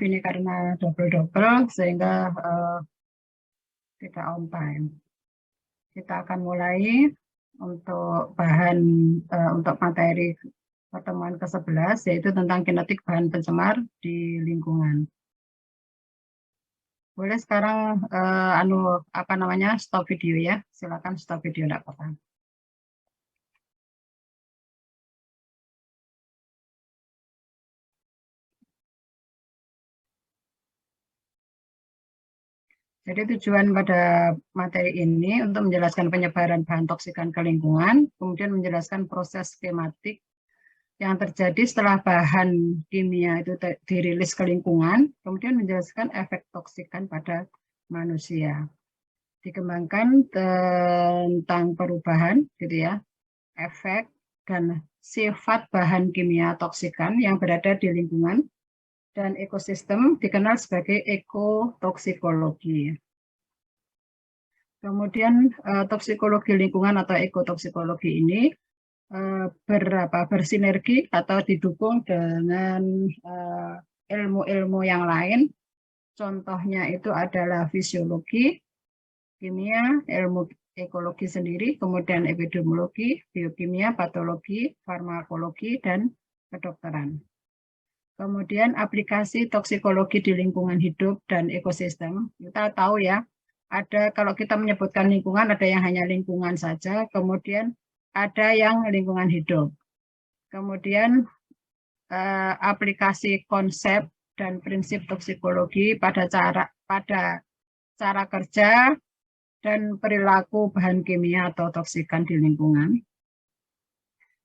ini karena double-double sehingga tidak on time. Kita akan mulai untuk bahan untuk materi pertemuan ke-11 yaitu tentang kinetik bahan pencemar di lingkungan. Boleh sekarang stop video ya. Silakan stop video, enggak apa-apa. Jadi tujuan pada materi ini untuk menjelaskan penyebaran bahan toksikan ke lingkungan, kemudian menjelaskan proses skematik yang terjadi setelah bahan kimia itu dirilis ke lingkungan, kemudian menjelaskan efek toksikan pada manusia. Dikembangkan tentang perubahan, gitu ya, efek dan sifat bahan kimia toksikan yang berada di lingkungan dan ekosistem dikenal sebagai ekotoksikologi. Kemudian toksikologi lingkungan atau ekotoksikologi ini bersinergi atau didukung dengan ilmu-ilmu yang lain. Contohnya itu adalah fisiologi, kimia, ilmu ekologi sendiri, kemudian epidemiologi, biokimia, patologi, farmakologi, dan kedokteran. Kemudian aplikasi toksikologi di lingkungan hidup dan ekosistem. Kita tahu ya, ada kalau kita menyebutkan lingkungan, ada yang hanya lingkungan saja, kemudian ada yang lingkungan hidup. Kemudian aplikasi konsep dan prinsip toksikologi pada cara kerja dan perilaku bahan kimia atau toksikan di lingkungan.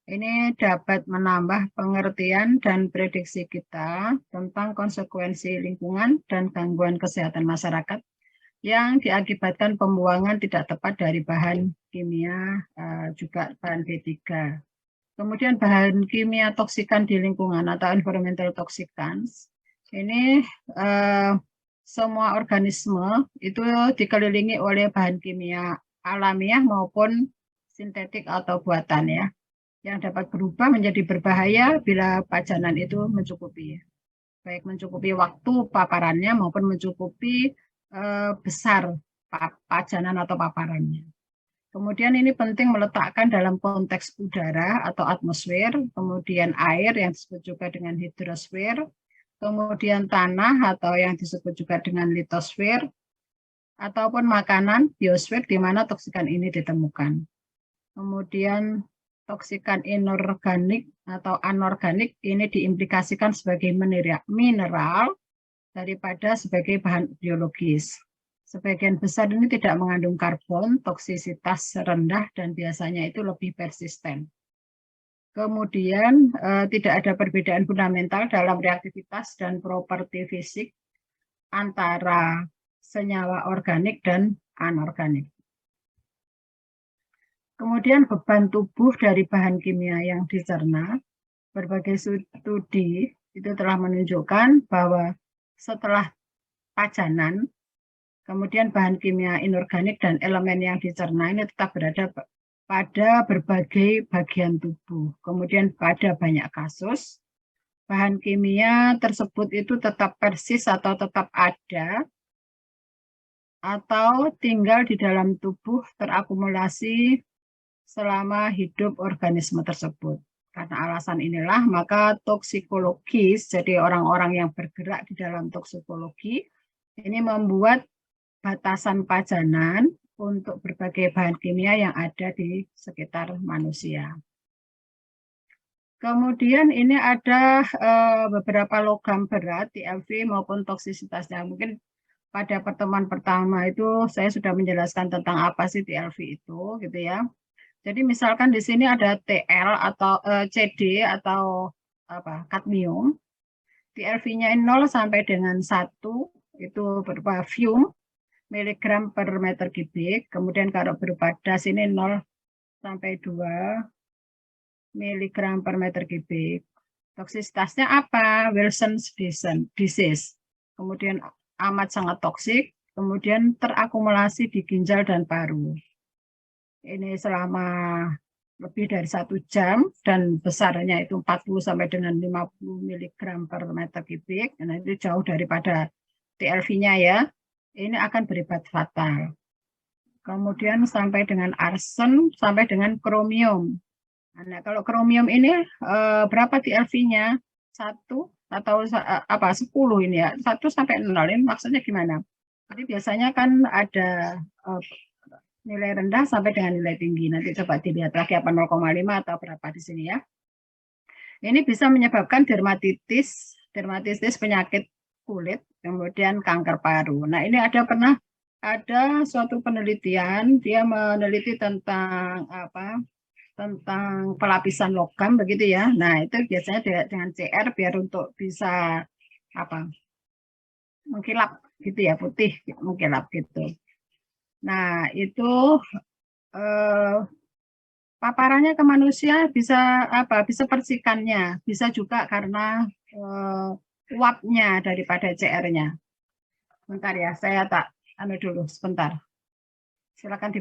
Ini dapat menambah pengertian dan prediksi kita tentang konsekuensi lingkungan dan gangguan kesehatan masyarakat yang diakibatkan pembuangan tidak tepat dari bahan kimia, juga bahan B3. Kemudian bahan kimia toksikan di lingkungan atau environmental toxicants, ini semua organisme itu dikelilingi oleh bahan kimia alamiah maupun sintetik atau buatan ya, yang dapat berubah menjadi berbahaya bila pajanan itu mencukupi. Baik mencukupi waktu paparannya maupun mencukupi besar pajanan atau paparannya. Kemudian ini penting meletakkan dalam konteks udara atau atmosfer, kemudian air yang disebut juga dengan hidrosfer, kemudian tanah atau yang disebut juga dengan litosfer, ataupun makanan, biosfer, di mana toksikan ini ditemukan. Kemudian toksikan inorganik atau anorganik ini diimplikasikan sebagai mineral daripada sebagai bahan biologis. Sebagian besar ini tidak mengandung karbon, toksisitas rendah, dan biasanya itu lebih persisten. Kemudian tidak ada perbedaan fundamental dalam reaktivitas dan properti fisik antara senyawa organik dan anorganik. Kemudian beban tubuh dari bahan kimia yang dicerna, berbagai studi itu telah menunjukkan bahwa setelah pajanan, kemudian bahan kimia inorganik dan elemen yang dicerna ini tetap berada pada berbagai bagian tubuh. Kemudian pada banyak kasus, bahan kimia tersebut itu tetap persis atau tetap ada, atau tinggal di dalam tubuh terakumulasi selama hidup organisme tersebut. Karena alasan inilah, maka toksikologis, jadi orang-orang yang bergerak di dalam toksikologi, ini membuat batasan pajanan untuk berbagai bahan kimia yang ada di sekitar manusia. Kemudian ini ada beberapa logam berat, TLV maupun toksisitasnya. Mungkin pada pertemuan pertama itu saya sudah menjelaskan tentang apa sih TLV itu, gitu ya. Jadi misalkan di sini ada TL atau CD atau kadmium, TLV-nya 0 sampai dengan 1 itu berupa fume miligram per meter kubik, kemudian kalau berupa das ini 0 sampai 2 miligram per meter kubik. Toksisitasnya apa? Wilson's disease. Kemudian amat sangat toksik, kemudian terakumulasi di ginjal dan paru. Ini selama lebih dari 1 jam dan besarnya itu 40 sampai dengan 50 miligram per meter kubik, nah itu jauh daripada TLV-nya ya, ini akan beribat fatal. Kemudian sampai dengan arsen, sampai dengan kromium. Nah, kalau kromium ini berapa TLV-nya? 1 atau apa 10 ini ya, 1 sampai 0 ini maksudnya gimana? Jadi biasanya kan ada nilai rendah sampai dengan nilai tinggi. Nanti coba dilihat lagi apa 0,5 atau berapa di sini ya. Ini bisa menyebabkan dermatitis penyakit kulit, kemudian kanker paru. Nah, ini ada suatu penelitian, dia meneliti tentang apa? Tentang pelapisan logam begitu ya. Nah, itu biasanya dengan CR biar untuk bisa apa? Mengkilap gitu ya, putih mengkilap gitu. Nah, itu eh, paparannya ke manusia bisa apa? Bisa percikannya, bisa juga karena uapnya daripada CR-nya. Bentar ya, saya tak anu dulu sebentar. Silakan di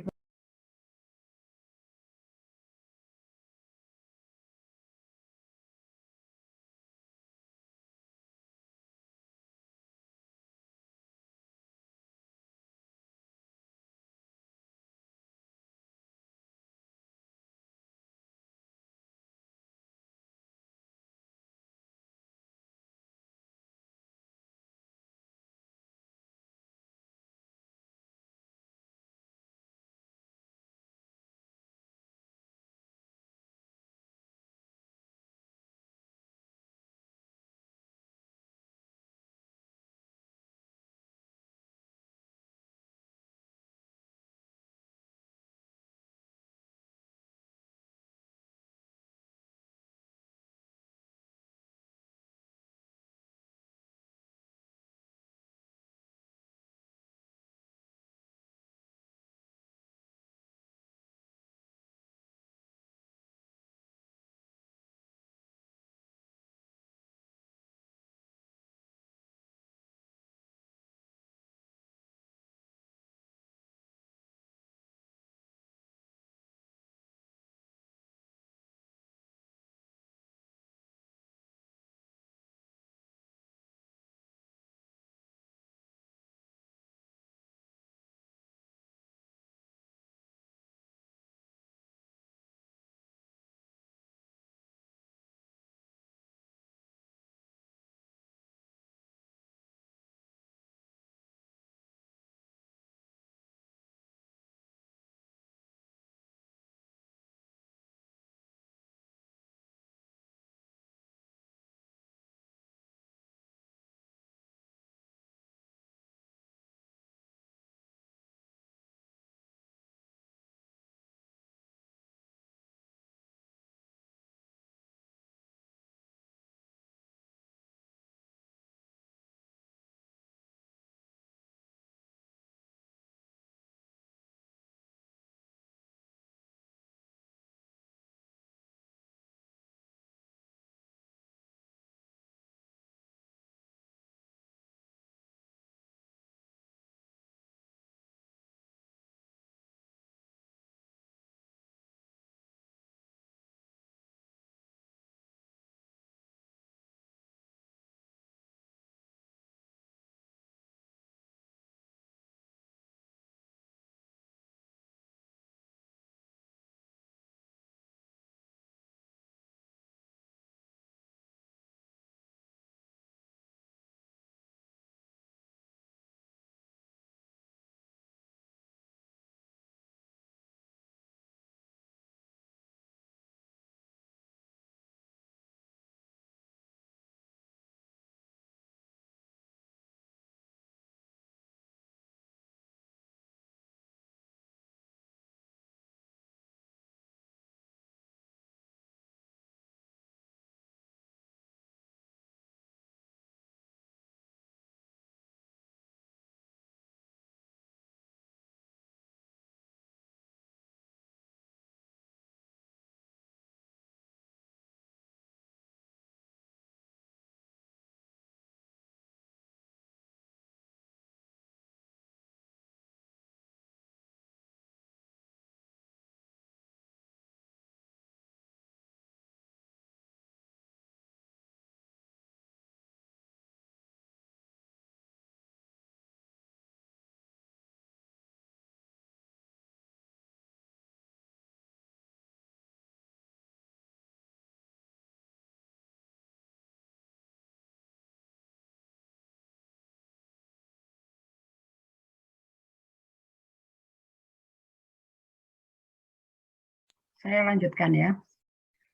Saya lanjutkan ya.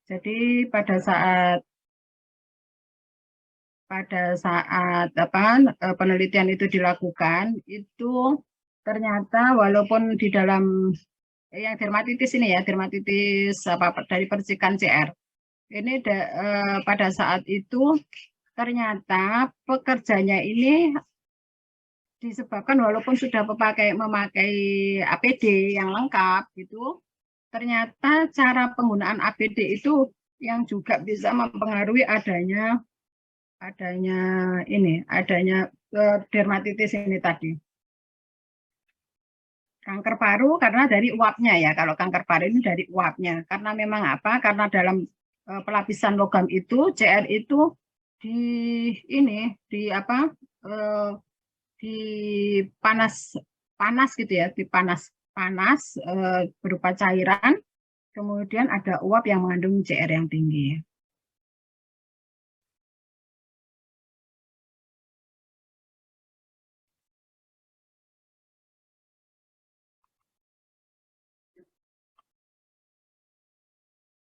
Jadi pada saat penelitian itu dilakukan, itu ternyata walaupun di dalam yang dermatitis ini ya, dermatitis dari percikan CR. Ini pada saat itu ternyata pekerjanya ini disebabkan walaupun sudah memakai APD yang lengkap gitu, ternyata cara penggunaan APD itu yang juga bisa mempengaruhi adanya dermatitis ini tadi. Kanker paru karena dari uapnya ya. Kalau kanker paru ini dari uapnya. Karena memang apa? Karena dalam pelapisan logam itu CR itu di panas gitu ya, panas berupa cairan. Kemudian ada uap yang mengandung CR yang tinggi.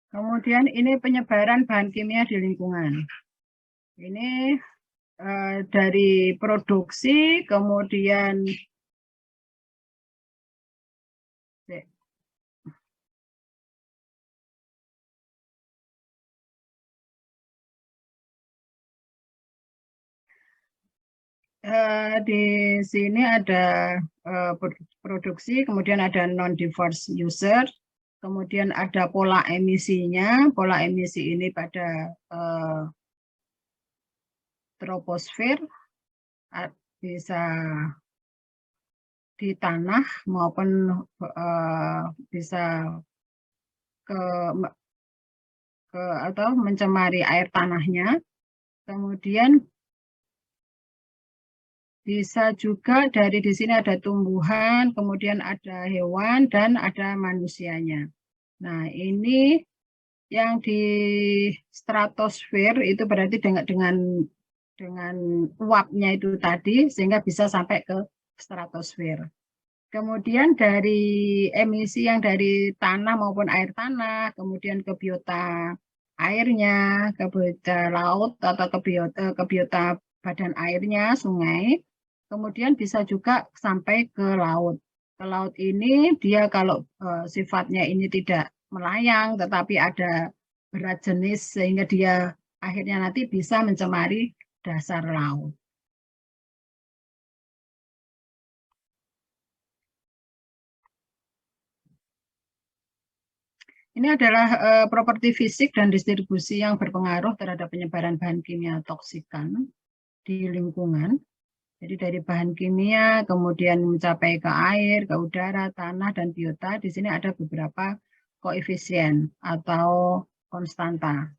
Kemudian ini penyebaran bahan kimia di lingkungan. Ini dari produksi, kemudian di sini ada produksi, kemudian ada non-diverse user, kemudian ada pola emisinya. Pola emisi ini pada troposfer, bisa di tanah maupun bisa atau mencemari air tanahnya. Kemudian bisa juga dari di sini ada tumbuhan, kemudian ada hewan dan ada manusianya. Nah, ini yang di stratosfer itu berarti dengan uapnya itu tadi sehingga bisa sampai ke stratosfer. Kemudian dari emisi yang dari tanah maupun air tanah, kemudian ke biota airnya, ke biota laut atau ke biota badan airnya, sungai, kemudian bisa juga sampai ke laut. Ke laut ini dia kalau sifatnya ini tidak melayang, tetapi ada berat jenis sehingga dia akhirnya nanti bisa mencemari dasar laut. Ini adalah properti fisik dan distribusi yang berpengaruh terhadap penyebaran bahan kimia toksikan di lingkungan. Jadi dari bahan kimia, kemudian mencapai ke air, ke udara, tanah, dan biota. Di sini ada beberapa koefisien atau konstanta.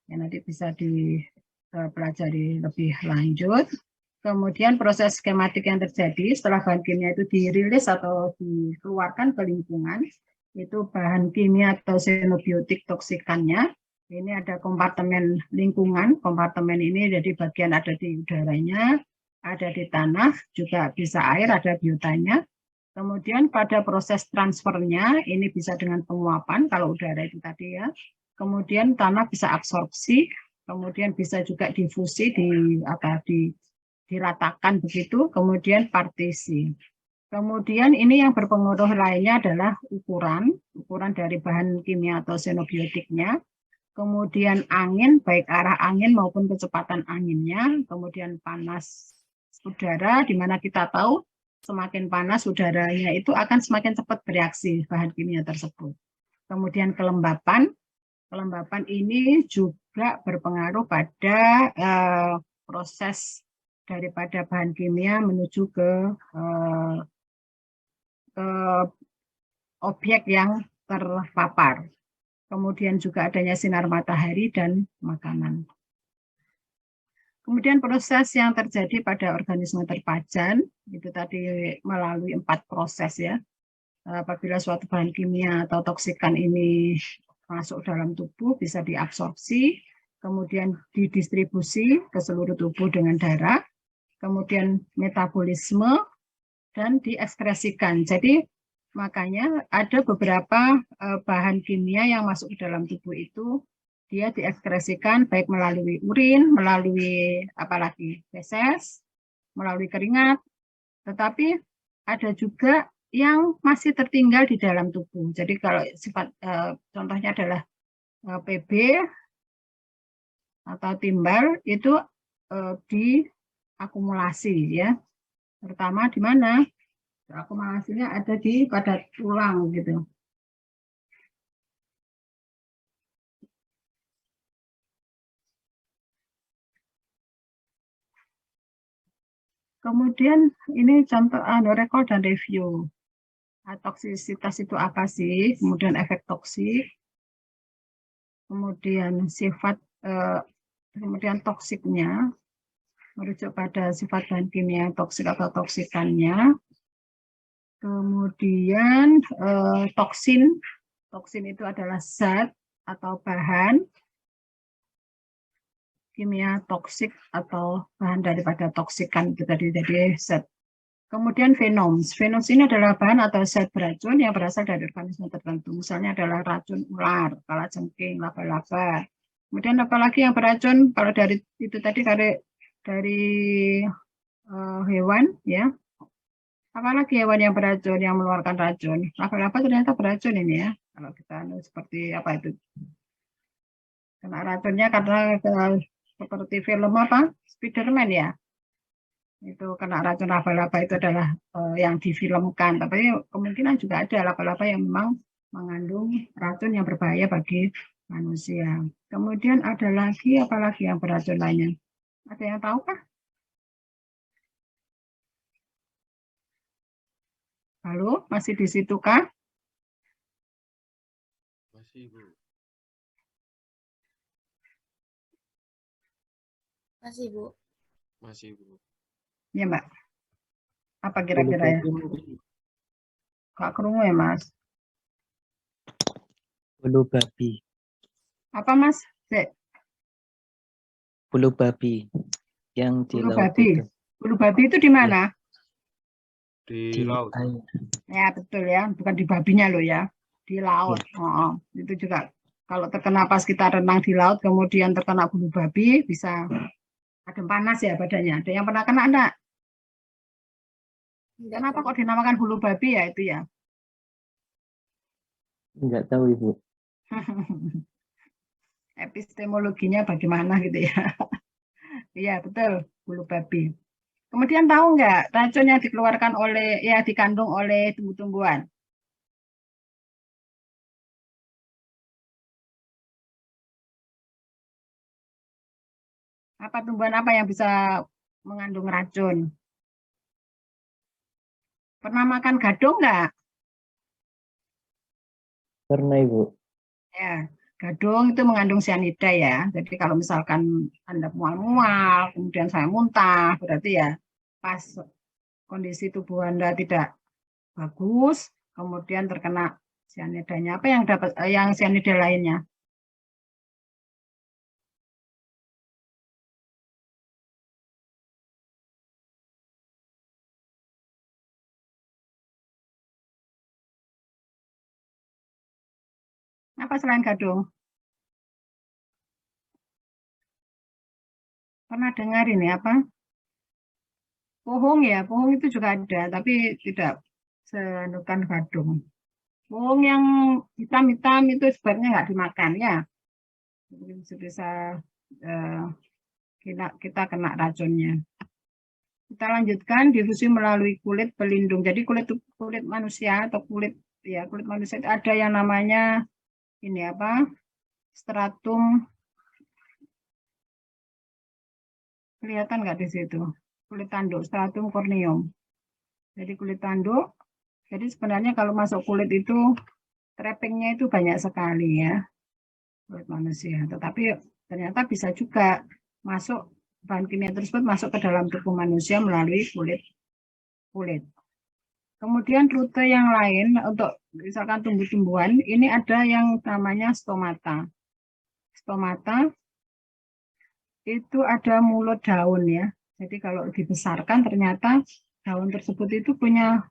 Yang nanti bisa dipelajari lebih lanjut. Kemudian proses skematik yang terjadi setelah bahan kimia itu dirilis atau dikeluarkan ke lingkungan, itu bahan kimia atau xenobiotik toksikannya. Ini ada kompartemen lingkungan. Kompartemen ini jadi bagian ada di udaranya, ada di tanah, juga bisa air, ada biotanya. Kemudian pada proses transfernya, ini bisa dengan penguapan, kalau udara itu tadi ya. Kemudian tanah bisa absorpsi, kemudian bisa juga difusi, diratakan begitu, kemudian partisi. Kemudian ini yang berpengaruh lainnya adalah ukuran dari bahan kimia atau xenobiotiknya, kemudian angin, baik arah angin maupun kecepatan anginnya, kemudian panas udara, di mana kita tahu semakin panas udaranya itu akan semakin cepat bereaksi bahan kimia tersebut. Kemudian kelembapan ini juga berpengaruh pada proses daripada bahan kimia menuju ke objek yang terpapar. Kemudian juga adanya sinar matahari dan makanan. Kemudian proses yang terjadi pada organisme terpajan, itu tadi melalui 4 proses ya. Apabila suatu bahan kimia atau toksikan ini masuk dalam tubuh, bisa diabsorpsi, kemudian didistribusi ke seluruh tubuh dengan darah, kemudian metabolisme, dan diekskresikan. Jadi Makanya ada beberapa bahan kimia yang masuk ke dalam tubuh itu, dia diekskresikan baik melalui urin, melalui apalagi feses, melalui keringat, tetapi ada juga yang masih tertinggal di dalam tubuh. Jadi kalau sifat contohnya adalah PB atau timbal itu diakumulasi ya. Terutama di mana? Akumulasinya ada di pada tulang gitu. Kemudian ini contoh recall dan review. Toksisitas itu apa sih? Kemudian efek toksik, kemudian sifat, kemudian toksiknya, merujuk pada sifat bahan kimia toksik atau toksikannya. Kemudian toksin, toksin itu adalah zat atau bahan kimia toksik atau bahan daripada toksikan itu tadi, jadi zat. Kemudian venoms. Venoms ini adalah bahan atau zat beracun yang berasal dari organisme tertentu. Misalnya adalah racun ular, kalajengking, laba-laba. Kemudian apalagi yang beracun, kalau dari itu tadi dari hewan, ya. Apalagi hewan yang beracun, yang mengeluarkan racun. Laba-laba ternyata beracun ini ya. Kalau kita seperti apa itu? Kena racunnya karena seperti film apa? Spiderman ya. Itu kena racun laba-laba itu adalah yang difilmkan, tapi kemungkinan juga ada laba-laba yang memang mengandung racun yang berbahaya bagi manusia. Kemudian ada lagi apalagi yang beracun lainnya? Ada yang tahu kah? Halo, masih di situ kah? Masih, Bu. Masih, Bu. Masih, Bu. Ya, Mbak. Apa kira-kira ya? Kak kerungu ya, Mas? Bulu babi. Apa, Mas? Cek. Bulu babi yang di Bulu laut babi. itu. Bulu babi itu di mana? Di laut. air. Ya, betul ya. Bukan di babinya loh ya. Di laut. Oh, itu juga kalau terkena pas kita renang di laut, kemudian terkena bulu babi, bisa adem panas ya badannya. Ada yang pernah kena enggak? Kenapa kok dinamakan bulu babi ya itu ya? Enggak tahu, Ibu. Epistemologinya bagaimana gitu ya. Iya, betul, bulu babi. Kemudian tahu nggak racun yang dikeluarkan oleh, ya dikandung oleh tumbuh-tumbuhan? Apa tumbuhan apa yang bisa mengandung racun? Pernah makan gadung nggak? Pernah, Ibu. Ya, gadung itu mengandung cyanida ya. Jadi kalau misalkan Anda mual-mual, kemudian saya muntah, berarti ya pas kondisi tubuh Anda tidak bagus, kemudian terkena cyanidanya. Apa yang dapat yang cyanida lainnya? Apa selain gadung? Pernah dengar ini apa? Pohong ya, pohong itu juga ada, tapi tidak senukan gadung. Pohong yang hitam-hitam itu sebenarnya nggak dimakan ya. Bisa kita kena racunnya. Kita lanjutkan difusi melalui kulit pelindung. Jadi kulit manusia atau kulit manusia itu ada yang namanya ini apa? Stratum. Kelihatan nggak di situ? Kulit tanduk, stratum corneum. Jadi kulit tanduk. Jadi sebenarnya kalau masuk kulit itu trappingnya itu banyak sekali ya kulit manusia. Tetapi ternyata bisa juga masuk bahan kimia tersebut masuk ke dalam tubuh manusia melalui kulit. Kemudian rute yang lain untuk misalkan tumbuh-tumbuhan ini ada yang namanya stomata. Stomata itu ada mulut daun ya. Jadi kalau dibesarkan ternyata daun tersebut itu punya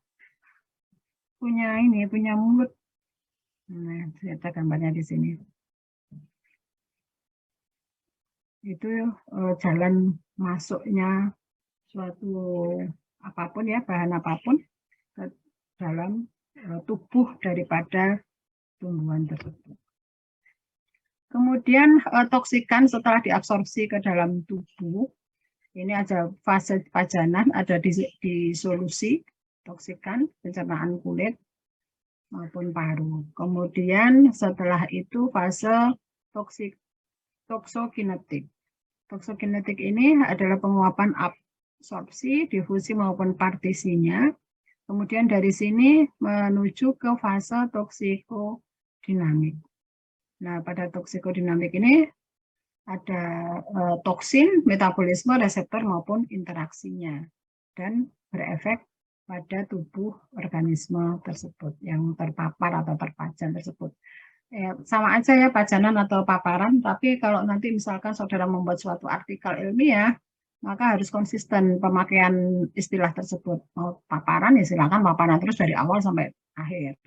punya mulut. Nah, saya gambarnya di sini. Itu jalan masuknya suatu apapun ya, bahan apapun ke dalam tubuh daripada tumbuhan tersebut. Kemudian toksikan setelah diabsorpsi ke dalam tubuh, ini ada fase pajanan, ada di solusi toksikan, pencernaan kulit maupun paru. Kemudian setelah itu fase toksokinetik. Toksokinetik ini adalah penguapan absorpsi, difusi maupun partisinya. Kemudian dari sini menuju ke fase toksikodinamik. Nah, pada toksikodinamik ini ada toksin, metabolisme, reseptor maupun interaksinya dan berefek pada tubuh organisme tersebut yang terpapar atau terpajan tersebut. Sama aja ya pajanan atau paparan, tapi kalau nanti misalkan saudara membuat suatu artikel ilmiah, maka harus konsisten pemakaian istilah tersebut. Mau paparan ya silakan paparan terus dari awal sampai akhir.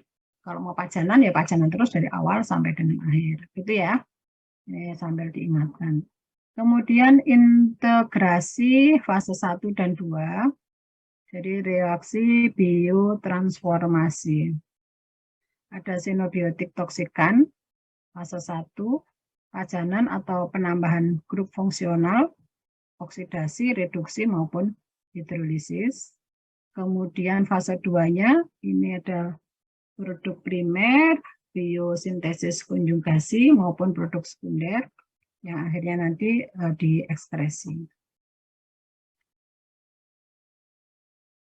Kalau mau pajanan ya pajanan terus dari awal sampai dengan akhir. Gitu ya. Ini sambil diingatkan. Kemudian integrasi fase 1 dan 2. Jadi reaksi biotransformasi. Ada sinobiotik toksikan, fase 1, pajanan atau penambahan grup fungsional, oksidasi, reduksi maupun hidrolisis. Kemudian fase 2-nya, ini ada produk primer, biosintesis konjugasi maupun produk sekunder, yang akhirnya nanti diekspresi.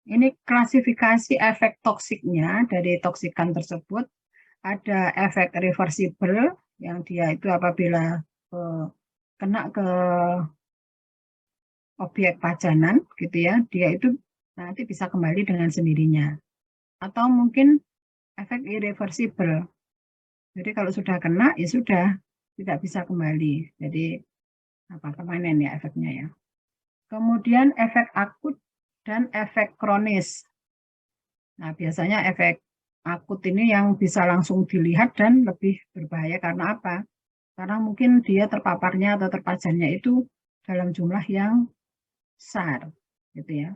Ini klasifikasi efek toksiknya dari toksikan tersebut. Ada efek reversible yang dia itu apabila kena ke objek pajanan gitu ya, dia itu nanti bisa kembali dengan sendirinya. Atau mungkin efek irreversible. Jadi kalau sudah kena ya sudah tidak bisa kembali. Jadi permanen ya efeknya ya. Kemudian efek akut dan efek kronis. Nah, biasanya efek akut ini yang bisa langsung dilihat dan lebih berbahaya karena apa? Karena mungkin dia terpaparnya atau terpajannya itu dalam jumlah yang besar, gitu ya.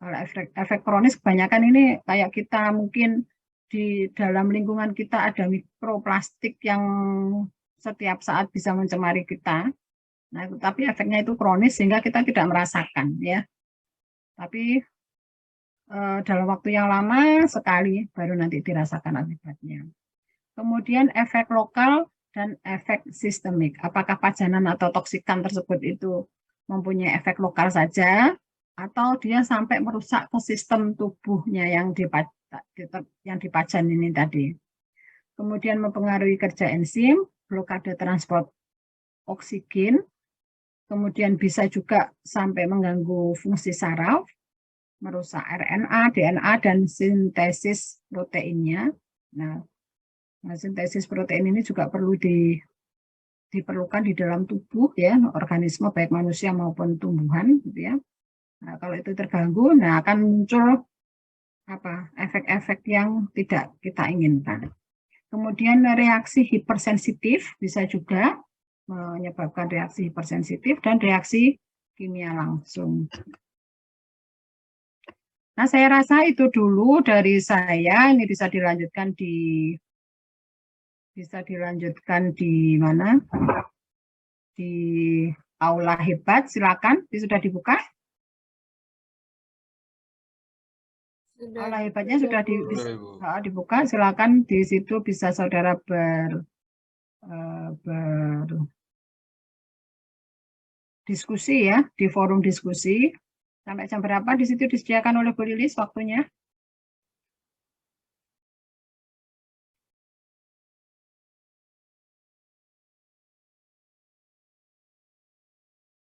Kalau efek kronis kebanyakan ini kayak kita mungkin di dalam lingkungan kita ada mikroplastik yang setiap saat bisa mencemari kita. Nah, tapi efeknya itu kronis sehingga kita tidak merasakan, ya. Tapi dalam waktu yang lama sekali baru nanti dirasakan akibatnya. Kemudian efek lokal dan efek sistemik. Apakah pajanan atau toksikan tersebut itu mempunyai efek lokal saja atau dia sampai merusak ke sistem tubuhnya yang dipajan ini tadi. Kemudian mempengaruhi kerja enzim, blokade transport oksigen, kemudian bisa juga sampai mengganggu fungsi saraf, merusak RNA, DNA, dan sintesis proteinnya. Nah, sintesis protein ini juga perlu diperlukan di dalam tubuh ya, organisme baik manusia maupun tumbuhan gitu ya. Nah, kalau itu terganggu, nah akan muncul efek-efek yang tidak kita inginkan. Kemudian reaksi hipersensitif bisa juga menyebabkan reaksi hipersensitif dan reaksi kimia langsung. Nah, saya rasa itu dulu dari saya. Ini bisa dilanjutkan di mana? Di aula hebat, silakan. Sudah dibuka? Aula hebatnya sudah dibuka, silakan di situ bisa saudara berdiskusi ya, di forum diskusi. Sampai jam berapa di situ disediakan oleh Bu Lilis waktunya?